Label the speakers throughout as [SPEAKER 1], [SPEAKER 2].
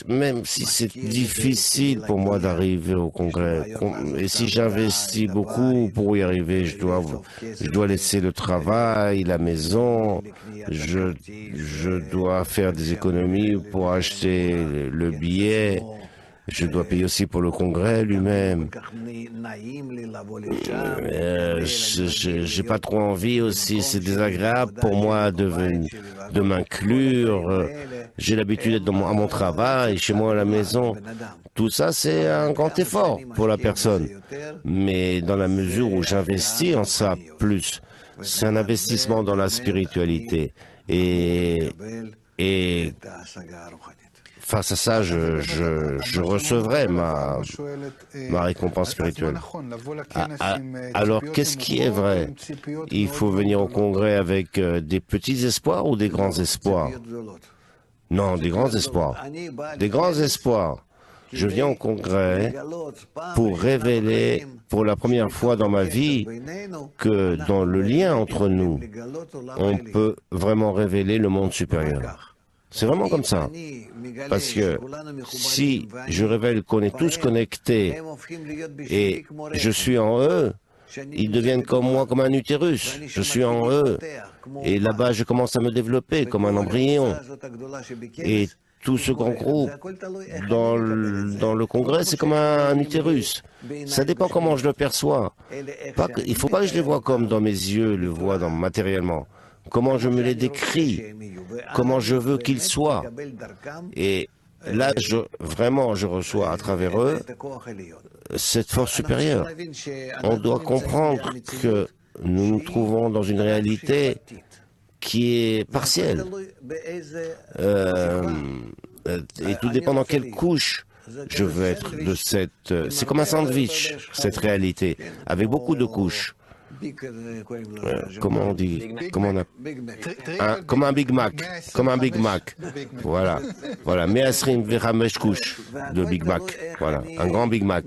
[SPEAKER 1] même si c'est difficile pour moi d'arriver au congrès, et si j'investis beaucoup pour y arriver, je dois laisser le travail, la maison, je dois faire des économies pour acheter le billet, je dois payer aussi pour le congrès lui-même. J'ai pas trop envie aussi, c'est désagréable pour moi de m'inclure. J'ai l'habitude d'être à mon travail, chez moi à la maison. Tout ça, c'est un grand effort pour la personne. Mais dans la mesure où j'investis en ça plus, c'est un investissement dans la spiritualité. Et face à ça, je recevrai ma récompense spirituelle. Alors, qu'est-ce qui est vrai? Il faut venir au congrès avec des petits espoirs ou des grands espoirs? Non, des grands espoirs. Des grands espoirs. Je viens au congrès pour révéler pour la première fois dans ma vie que dans le lien entre nous, on peut vraiment révéler le monde supérieur. C'est vraiment comme ça. Parce que si je révèle qu'on est tous connectés et je suis en eux, ils deviennent comme moi, comme un utérus. Je suis en eux. Et là-bas, je commence à me développer comme un embryon. Et tout ce grand groupe dans le congrès, c'est comme un utérus. Ça dépend comment je le perçois. Il ne faut pas que je les vois comme dans mes yeux, le vois matériellement. Comment je me les décris, comment je veux qu'ils soient. Et là, vraiment, je reçois à travers eux cette force supérieure. On doit comprendre que nous nous trouvons dans une réalité qui est partielle. Et tout dépend dans quelle couche je veux être de cette... C'est comme un sandwich, cette réalité, avec beaucoup de couches. Comment on dit, comme un Big Mac, comme un Big Mac. Voilà, voilà. Me'asrim v'chamesh couches de Big Mac. Voilà, un grand Big Mac.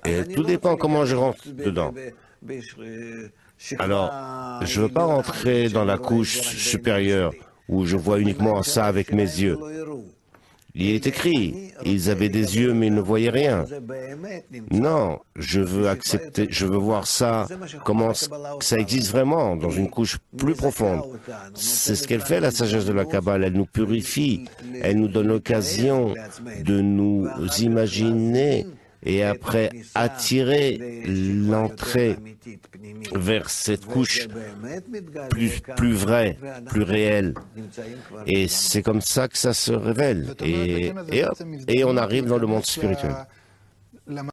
[SPEAKER 1] Et tout dépend comment je rentre dedans. Alors, je ne veux pas rentrer dans la couche supérieure où je vois uniquement ça avec mes yeux. Il est écrit, ils avaient des yeux mais ils ne voyaient rien. Non, je veux accepter, je veux voir ça, comment ça existe vraiment dans une couche plus profonde. C'est ce qu'elle fait, la sagesse de la Kabbale. Elle nous purifie, elle nous donne l'occasion de nous imaginer et après attirer l'entrée vers cette couche plus vraie, plus réelle. Et c'est comme ça que ça se révèle. Et hop, et on arrive dans le monde spirituel.